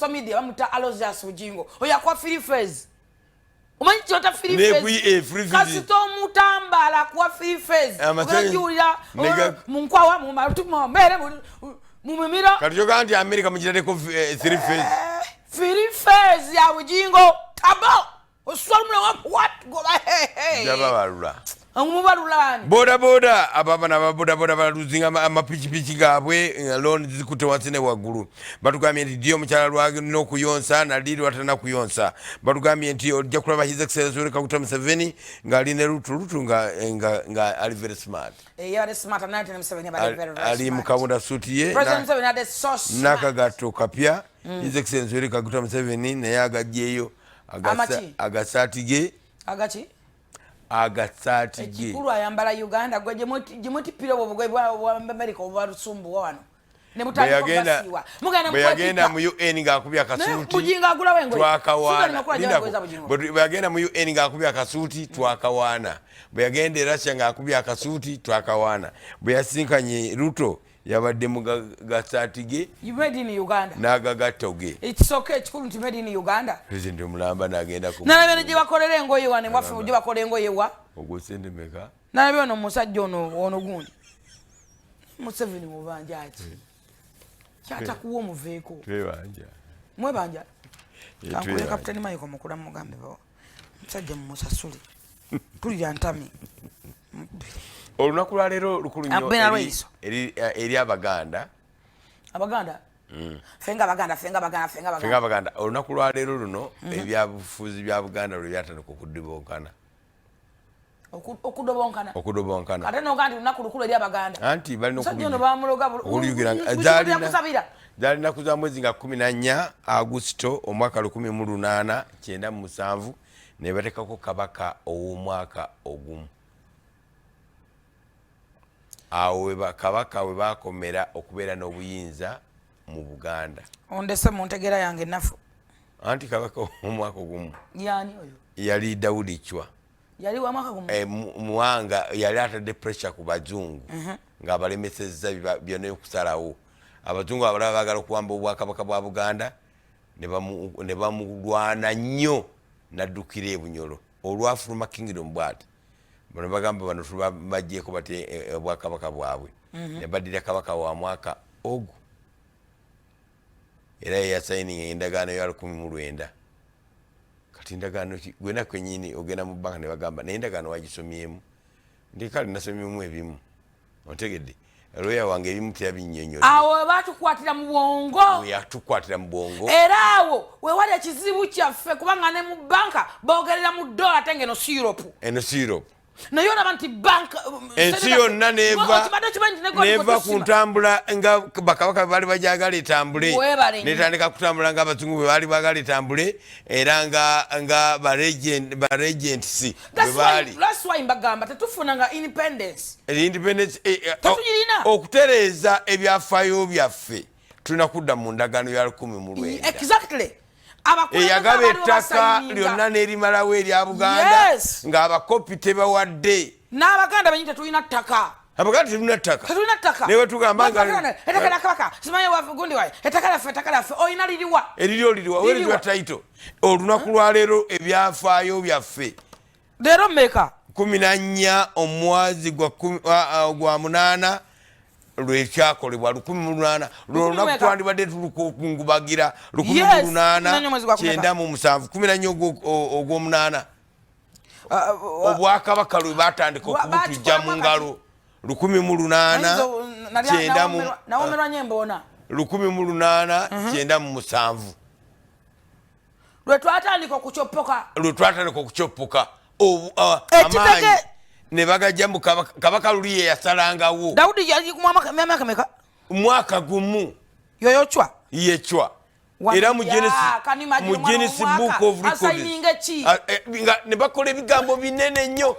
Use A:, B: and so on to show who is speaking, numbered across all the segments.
A: social media bamuta Aloysius Bugingo oya kwa free phase umanyi kyota free phase kasito mutambala kwa free phase ugajulia munkwawa mu marutumo mere mu mimira
B: kalijo kandi America mujirate ko free phase
A: free phase ya Bugingo tabo oswalumwe what go hey
B: yababalula
A: Umubalulani
B: boda ababana baboda baluzinga amapichipichi gabwe loan zikute watsine wagulu batugamye nti dio mchala lwage no kuyonsa na lili watana kuyonsa batugamye nti ojja kulaba his excellence uri kakuta Museveni ngaline rutu nga ali very smart
A: yari smart na 1977 bali very
B: ali mukabunda suti ye
A: President Museveni had so smart
B: nakagato kapya his excellence uri kakuta Museveni ne yagajjeyo agasatige agasati ge
A: ekikulu ayambala Uganda gwe jemuti piro bobugwe bwa America obwa rusumbu wano ne
B: mutagenda mugenda mu UN ngakubya akasuti
A: Bugingo agula wengo
B: twakawana bagenda mu UN ngakubya akasuti twakawana bagenda Russia ngakubya akasuti twakawana bweyasinkanye Ruto yabadde mu gasatige
A: you made in Uganda
B: nagagatoge
A: it's okay chikulu nti made in Uganda
B: president mulamba nagenda ku
A: nalabene je bakolere engoye wane mwafe je bakolere engoye wa
B: ogusende meka
A: nalabe ono musajja ono gundi Museveni mubanja ati kyata kuwo muveeko
B: twebanja
A: mwebanja kankule kapitani Michael mukula mugambe bo musajja musasuli tulya ntami
B: olunaku lwa leero lukulu nnyo eri abaganda
A: fenga baganda
B: olunaku lwa leero luno ebyabufuzi bya Buganda lwe byatandika okudobonkana
A: ate nogandi lunaku lukulu eri abaganda
B: anti balina zalina kuza mwezi nga 14 Augusito omwaka 1897 ne batekako kabaka ow'omwaka ogumu awe bakabaka we bakomera okubeera n'obuyinza mu Buganda
A: ondese mu ntegera yange nafu
B: anti kabaka omwaka ogumu
A: yani oyo
B: yali Daudi Chwa
A: yali wa mwaka gumu
B: muwanga yali atadde pressure ku bazungu nga balemesezza byonna okusalawo abazungu abalala baagala okuwamba obwakabaka bwa Buganda ne bamulwana nnyo naddukira e Bunyoro olwafuluma kingdom bwati bano bagamba bano tubajjeko bate obwakabaka bwabwe ne baddira kabaka wa mwaka ogu era yasayininga endagaano ya 19 kati endagaano gwena kwenyini ogenda mu banka ne bagamba naye endagaano wagisomyemu ndi kale nasomyemu ebimu otegedde lawyer wange ebimu teyabinnyonnyola
A: awo batukwatira mu bwongo
B: yatukwatira mu bwongo
A: era awo wewali ekizibu kyaffe kubanga ne mu banka bogerera mu dola ate ngeno Europe naye olaba nti banka
B: ensi yonna neva ku ntambula nga bakabaka bali bajagala etambule netandika kutambula nga abazungu bwe bali bagala etambule era nga baregents bwebali
A: mbagamba tetufunanga independence
B: okutereeza ebyafaayo byaffe tulina kudda mu ndagaano ya 19 eyagaba ettaka lyonna n'erimalawo erya Buganda ng'abakopi tebawadde
A: n'abaganda benyi tetulina ttaka
B: abaganda tetulina ttaka naye batugamba
A: ettaka lyaffe olina liriwa
B: weeririwa taito olunaku lwa leero ebyafaayo byaffe
A: leero mmeka
B: 14 omwezi gwa 8 lwekyakolebwa 18 lunaku twandibadde tulukungubagira 18 ogw'omunaana obwakabaka lwe batandika okubutujja mu ngalo 1897
A: lwe twatandika
B: okucoppoka amaanyi ne bagajja mu kabaka luli ye yasalangawo
A: Daudi yali kumwaka meka
B: mwaka gumu
A: yoyochwa
B: yechwa era mu Genesis book of records nga ne bakola ebigambo binene nnyo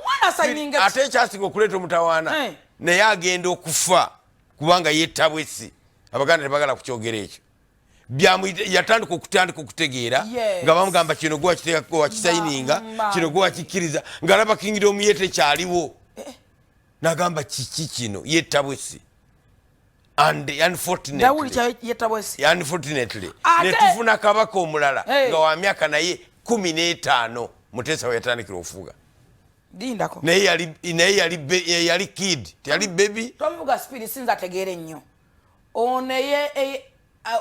B: ate ekyasinga okuleeta omutawaana naye agenda okufa kubanga yettabwesi abaganda tebagala kukyogera ekyo yatandika okutegeera nga bamugamba kino gwe wakiteekako wakisayininga kino gwe wakikkiriza ng'alaba kingdom ye tekyaliwo n'agamba kiki kino yettabwesi and unfortunately netufuna kabaka omulala nga wa myaka naye 15 Mutesa we yatandikira ofuga naye yali kid yali baby
A: tomuvuga speed sinza ategeere nnyo oneye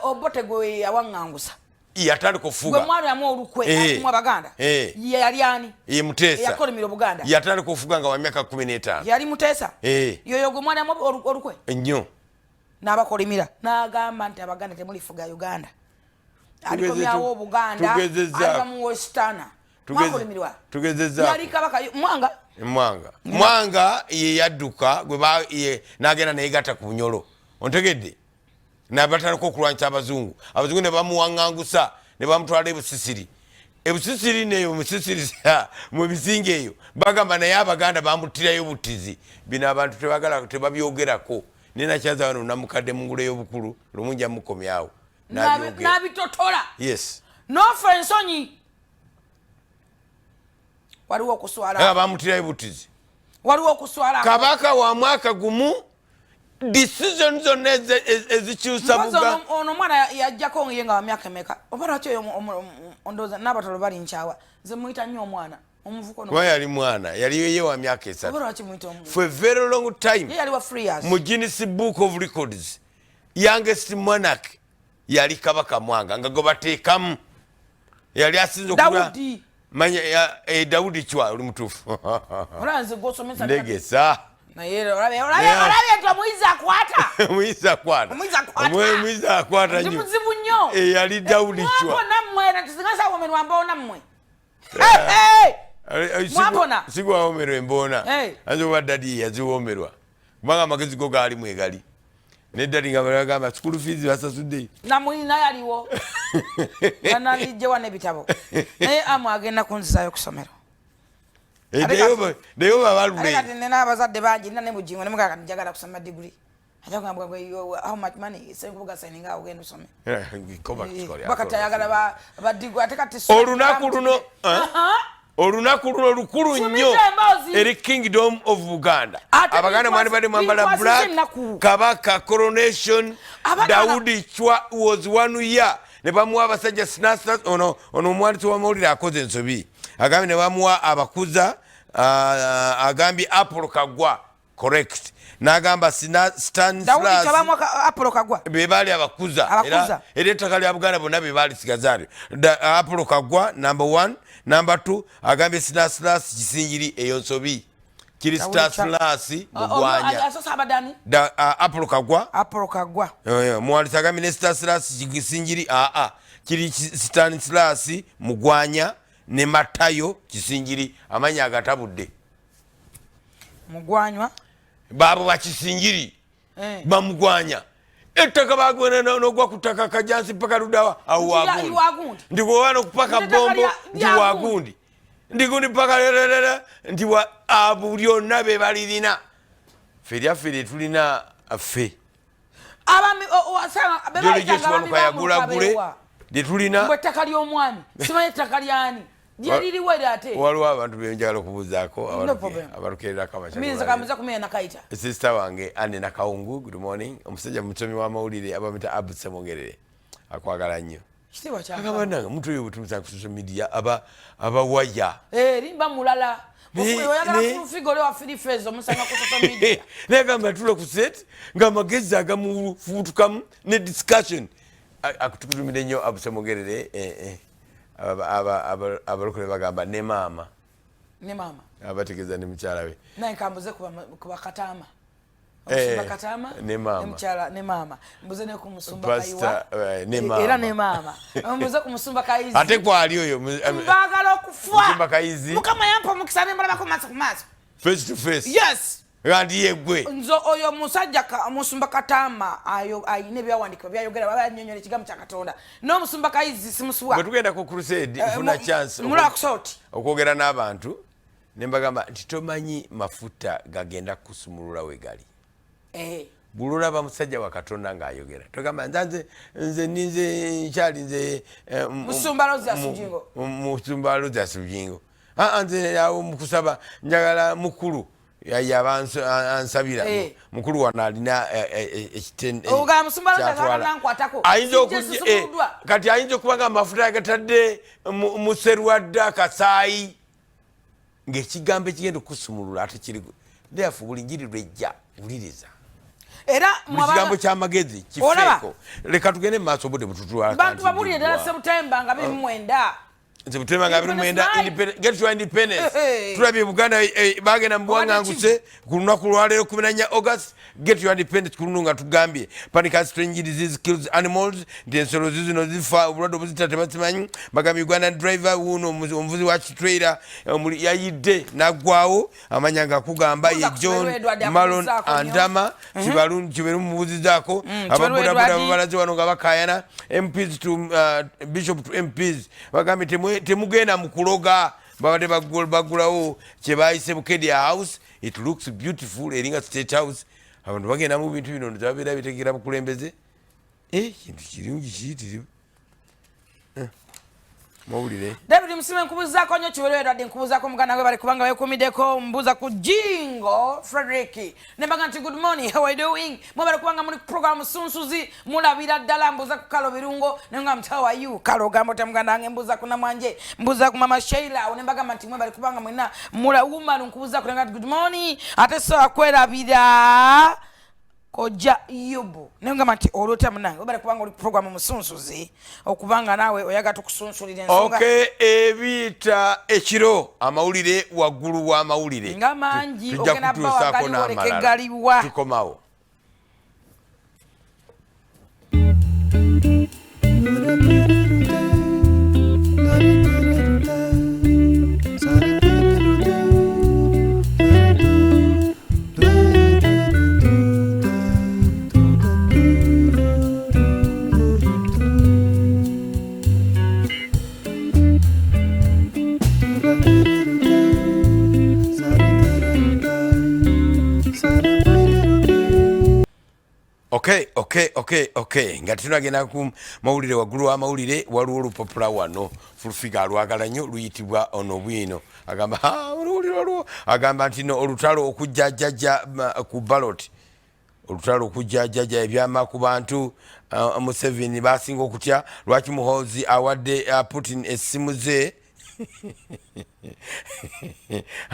A: obote gwe yawangangusa
B: yatandika ofuga
A: gwe mwana yamu olukwe mu Abaganda yali ani
B: ye Mutesa
A: yakolimira Buganda
B: yatandika ofuga nga wa myaka 15
A: yali Mutesa yoyo gwe mwana yamu olukwe
B: nnyo
A: n'abakolimira n'agamba nti Abaganda temulifuga Uganda alikomyawo Obuganda aliba mu Westana mwakolimirwa
B: tugezezza
A: yali kabaka
B: Mwanga ye yadduka gwe n'agenda neyegatta ku Bunyolo ontegedde n'abatandika okulwanyisa abazungu ne bamuwaŋŋangusa ne bamutwala ebusisiri neyo musisiri mu bizinga eyo bagamba naye Abaganda bamuttirayo buttizi bino abantu tebabyogerako ninakyaza wano namukadde mu ngulu ey'obukulu lumu nja mukomyawo
A: n'abitotola
B: yes
A: nofa ensonyi waliwo okuswala
B: bamutirayo buttizi
A: waliwo okuswala
B: kabaka wa mwaka gumu decision zonna ezikyusa buga
A: ono mwana yajjako ye nga wa myaka emeka oba lwaki oyo ondooza n'abatalo bali nkyawa nze muyita nnyo omwana omuvuko
B: kuba yali mwana yali ye wa myaka 3
A: oba lwaki muyita omuntu
B: for a very long time
A: ye yali wa 3 years
B: mu Guinness Book of Records youngest monarch yali kabaka Mwanga nga gwe bateekamu yali asinze okula manya Daudi chwa oli mutuufu
A: olanze gosomesa
B: ndegesa
A: naye olabye to muyiza akwata nnyo muzibu nnyo
B: yali Daudi chwa
A: nammwe natuzingasa womenwa ambao nammwe mwapona
B: sigwawomerwa emboona anze oba dadi yaziwomerwa kubanga amagezi go gaali mwegali ne dadi nga bagamba school fees basasudde
A: namulina yaliwo banalijje wane bitabo naye amu agenda kunzizayo kusomero
B: naye babalule
A: kati nina abazadde bangi nina ne mujingo ne mugaka njagala kusoma degree atagamba how much money senkubuga signinga ogenda usome bakati ayagala badigu ate kati
B: olunaku luno lukulu nnyo eri kingdom of Buganda Abaganda mwani bade mwambala black kabaka coronation Daudi chwa was 1 year ne bamuwa abasajja sinasa ono omwanditsi w'amawulire akoze ensobi agambi ne bamuwa abakuza agambi Apollo Kagwa correct n'agamba Stanislas
A: Apollo Kagwa
B: be baali abakuza era ettaka lya Buganda bonna be baali sigazaali Apollo Kagwa number 1 number 2 agambye Stanislas Kisingiri eyo nsobi kiri Stanislas Mugwanya Apollo Kagwa muwanditsi agambye ne Stanislas Kisingiri kiri Stanislas Mugwanya ne Matayo Kisingiri amanya agatabudde
A: Mugwanywa
B: babo bakisingiri bamugwanya ettaka bagwena n'ogwa ku ttaka kajansi paka ludawa awo wagundi ndikuwana okupaka bombo ndi wagundi ndikundi paka nti byonna be balirina ffe lyaffe tulina ffe yagulagule lyetulina
A: ettaka ly'omwami simanyi ettaka lyani lyeliriwere ate
B: waliwo abantu benjagala okubuuzaako abalukererako
A: amasista
B: wange Anne Nakawungu good morning omusajja musomi w'amawulire abamita Abu Semongerere akwagala nnyo akabananga muntu oyo butumuza ku social media abawaya
A: limba mulala oyagala figure wa filifezo musanga ku social media
B: negamba tula ku set ng'amagezi agamufuutukamu ne discussion akutukutumire nnyo Abu Semongerere abalokole bagamba ne maama abategeeza ne mukyala we
A: naye kambuze kuba Katama
B: ne
A: maama mbuze ne kumusumba kayiwa era ne maama mbuze kumusumba kayizi
B: ate kwali oyo
A: mbagala okufwa
B: musumba kayizi
A: mukama yampa mukisa ne mbalaba ko maaso ku maaso
B: face to face
A: yes
B: Gandi yegwe
A: nzo oyo musajja musumba Katama ayo ayine byawandika byayogera babanyonyole kigamu kya Katonda no musumba kayizi simuswa
B: bwetugenda ku crusade funa chance okwogera n'abantu nembagamba nti tomanyi mafuta gagenda kusumulula we gali bulula ba musajja wa Katonda ng'ayogera togamba nze nkyali nze
A: musumba Rozi Asujingo
B: nze awo mukusaba njagala mukulu ansabira mukulu wano alina kati ayinza okubanga amafuta agatadde mu serwadde akasaayi ng'ekigambo ekigenda okusumulula ate kiri therefore buli njiri lwejja wuliriza
A: era
B: ekigambo ky'amagezi kifeeko leka tugende mu maaso obudde bututwala
A: bantu babulire ddala September nga 29
B: September nga 29 get your independence tulabye Buganda bagenda mu buwaŋŋanguse ku lunaku lwaleero 14 August get your independence ku luno nga tugambye panic and strange disease kills animals nti ensolo zizino zifa obulwadde obuzita tebasimanyi bagambye Uganda driver wuno omuvuzi wa kitrailer yayidde naggwawo amanya nga kugamba ye John Malon Andama kiberu mubuzizaako ababodaboda babalaze wano nga bakayana MPs to Bishop to MPs bagambye temugenda mu kuloga babadde bagulawo kye bayise Bukedia House. It looks beautiful eringa State House. Abantu bagenda mu bintu bino nzabeera bitegera bukulembeze kintu kirungi kiyitirivu mawulire
A: David Musime nkubuzaako nnyo kiwerewerwa dde nkubuzaako muganda we bali kubanga beekumiddeko mbuuza ku Jingo Frederick nembaga nti good morning, how are you doing? Mwe bali kubanga muli program Omusunsuzi mulabira ddala mbuuza ku Kalo Birungo nenga mti how are you? Kalo gambo ta muganda wange mbuuza ku Namwanje mbuuza ku Mama Sheila nembaga nti mwe bali kubanga mwena mula woman nkubuzaako nenga good morning ate so akwerabira Koja Yobo nenga mati olota munange obale kubanga oli program Omusunsuzi okubanga nawe oyaga tukusunsulira ensonga
B: ebita ekiro amawulire waggulu wa amawulire
A: nga mangi ogenda bawa gali oleke galiwa
B: tukomawo Okay. Nga tunagenda ku mawulire waggulu wa mawulire waliwo olupapula wano fulufiga alwagala nnyo luyitibwa ono bwino agamba nti no olutalo okujja Jjajja ku bbaloti olutalo okujja Jjajja ebyama ku bantu Museveni basinga okutya lwaki muhoozi awadde Putin essimu ze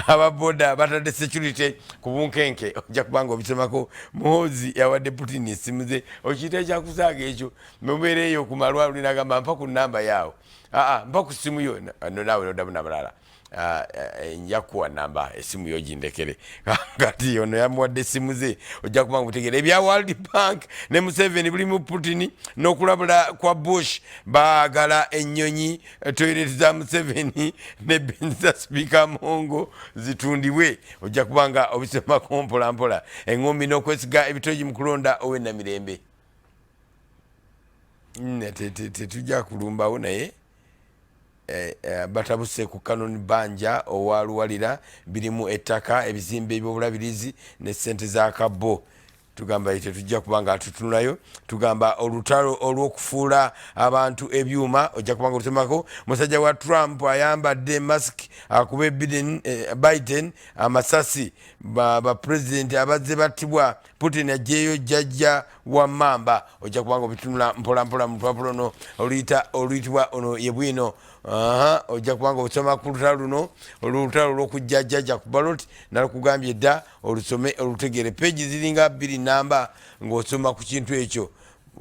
B: ababoda batadde security ku bunkenke ojja kubanga obisemako muhoozi yawadde Putin essimu ze okiyita ekyakusaaga ekyo mubeereeyo ku malwaliro nagamba mpa ku nnamba yaawo mpa ku ssimu yo nawe noddamu nabalala njakuwa namba essimu yo gindekere kati ono yamuwadde essimu ze ojja kubanga mutegeera ebya World Bank ne Museveni buli mu Putin n'okulabula kwa Bush baagala ennyonyi toilet za Museveni ne benza Speaker Mongo zitundibwe ojja kubanga obisemako mpolampola eŋŋombi n'okwesiga ebitogi mu kulonda ow'ennamirembe tetujja kulumbawo naye batabuse ku Canon Banja owaluwalira birimu ettaka ebizimbe ebyobulabirizi ne ssente za kabbo tugamba ite tujja kubanga tutunulayo tugamba olutalo olw'okufuula abantu ebyuma ojja kubanga olutemako musajja wa Trump ayambadde mask akube Biden amasasi bapresident abazze battibwa Putin ajjeeyo Jjajja wa Mamba ojja kubanga obitunula mpolampola mu lupapula luno oluyitibwa ono ye bwino ojja kubanga olusoma ku lutalo luno olutalo olw'okujja Jjajja ku bbaloti nalukugambye dda olusome olutegere peegi ziringa 2 namba ng'osoma ku kintu ekyo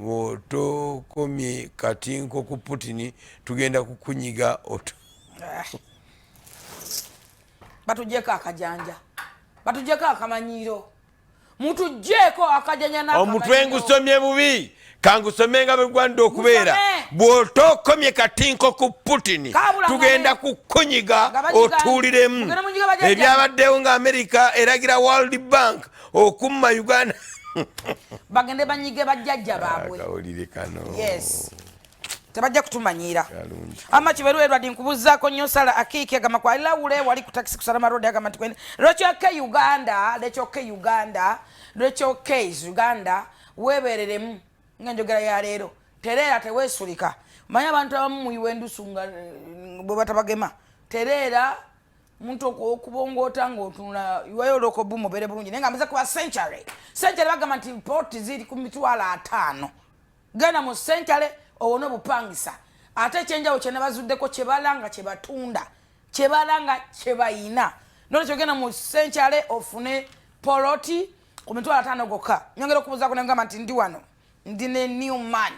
B: otokomye katinko ku Putin tugenda kukunyiga
A: batujjeko akajanja batujjeko akamanyiiro mutujjeko akajanja n'akamanyiiro
B: omutwe ngusomye bubi kangusome nga bwegwanda okubeera bw'otokomye katinko ku Putin tugenda kukunyiga otuuliremu ebyabaddewo nga America eragira World Bank okumma Uganda
A: bagende banyige bajjajja baabwe
B: kawulire kano
A: tebajja kutumanyiira ama kiberuwerwa ddi nkubuzaako nnyo sala akiiki agamba kwalilawule wali ku takisi kusala marodi agamba nti lwekyoke Uganda weebereremu ng'enjogera ya leero tereera teweesulika manya abantu abamu muyiwa endusu nga bwe batabagema tereera omuntu okubongoota ng'otunula iwayo loko bumu bere bulungi naye nga amaze kuba century bagamba nti pooti ziri ku mitwalo 5 genda mu century owone obupangisa ate ekyenjawo kye ne bazuddeko kye balanga kye batunda kye balanga kye bayina nolwekyo genda mu century ofune poloti ku mitwalo 5 gokka nyongera okubuuzaako ne ngamba nti ndi wano ndi ne Newman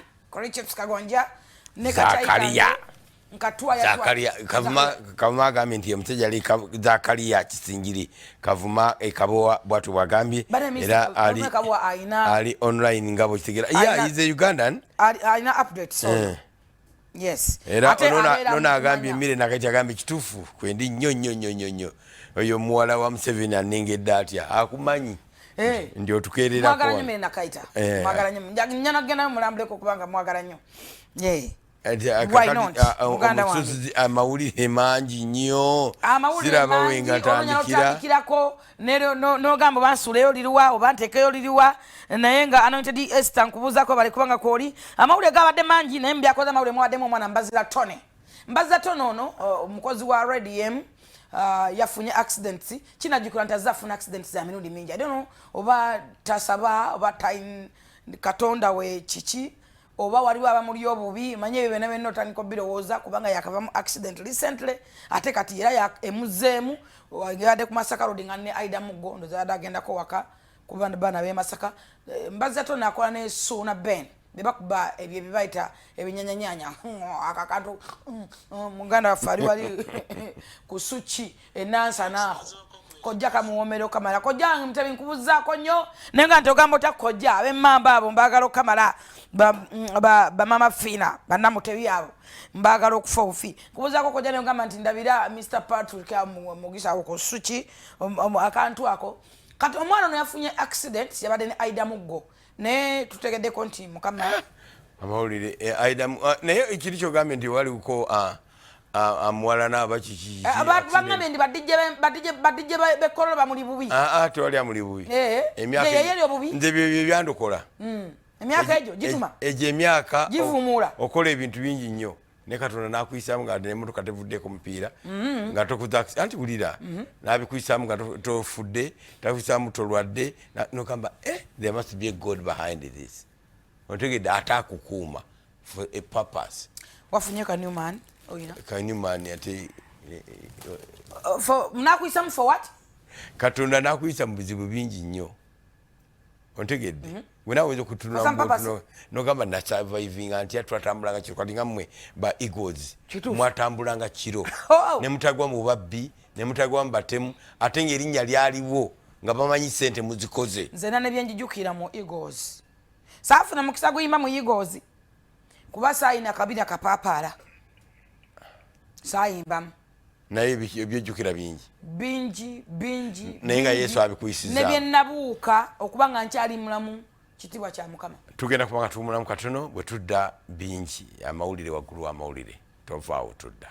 A: Chiefs Kagonja ne
B: Zakaria
A: nkatwa ya
B: Zakaria kavuma agambye nti omusajja ali Zakaria Kisingiri kavuma ekabowa bwatu bwagambye era ali online ngabo kitegera yeah is a Ugandan
A: alina update so yes
B: era nona agambye mire nakati agambye kitufu kwendi nnyo oyo muwala wa Museveni anengedde atya akumanyi ndio tukerera ko
A: mwagala nnyo nakaita mwagala nnyo nyana gena mulambuleko kubanga mwagala nnyo
B: Omusunsuzi amawulire mangi nnyo siraba wenga tandikirako
A: n'ogamba bansuleyo liriwa oba ntekeyo liriwa naye nga Anointed Esther nkubuuzako bali kubanga kwoli amawulire gabadde mangi naye mbyakoze amawulire mwaddemu omwana Mbazira Tone ono omukozi wa RDM yafunye accidents kinajjukira nti azafuna accidents za mirundi mingi I don't know oba tasaba oba time Katonda we kiki oba waliwo abamuli obubi manye ebyo bena bena otandika birowooza kubanga yakava mu accident recently ate kati era emuzeemu yadde ku Masaka Road nga ne Aida Mugondo zadde agendako waka kuba bana b'e Masaka Mbazira Tone akola ne Suna Ben bebakuba ebyo bibayita ebinyanyanyanya akakantu muganda waffe wali ku Suchi enansa naaho kojja kamuwomero kamala kojja mtebi nkubuzaako nnyo naye nga ntogamba otya kojja ab'emmamba abo mbaagala okamala ba mama Fina bannamutebi abo mbaagala okufa obufi nkubuzaako kojja naye ngamba nti ndabira Mr Patrick Mugisa ku Suchi akantu ako kati omwana ono yafunye accident yabadde ne Aida Muggo ne tutegeddeko nti mukama
B: amawulire Aida naye ekiri kyogambye nti waliko amuwala n'abakiki
A: bangambe ndi badijje bekolola bamuli bubi
B: tewali amuli bubi
A: yeyeri obubi
B: nze byo byandokola
A: emyaka egyo gituma
B: egyo emyaka
A: givumula
B: okola ebintu bingi nnyo ne Katonda n'akuyisaamu nga n'emmotoka tevuddeko mupiira nga tokuza anti wulira n'abikuyisaamu nga tofudde takuyisaamu tolwadde nogamba there must be a God behind this otegedde ate akukuuma for a purpose
A: wafunye ka Newman
B: Newman ate
A: nakuyisaamu for what
B: Katonda n'akuyisa mu bizibu bingi nnyo ontegedde wena aweza okutunula nogamba na surviving anti twatambulanga kiro kati nga mmwe ba eagles mwatambulanga kiro ne mutagwa mu babbi ne mutagwa mu batemu ate ng'erinnya lyaliwo nga bamanyi ssente muzikoze
A: nze ne byenjijukira mu eagles saafuna mukisa guyimba mu eagles kuba saayina kabira kapaapala saayimbamu
B: naye ebyejjukira
A: bingi
B: naye nga Yesu abikuyisiza
A: ne byennabuuka okuba nga nkyali mulamu kitibwa kya Mukama
B: tugenda kubanga tumulamu katono bwe tudda bingi amawulire waggulu amawulire tovaawo tudda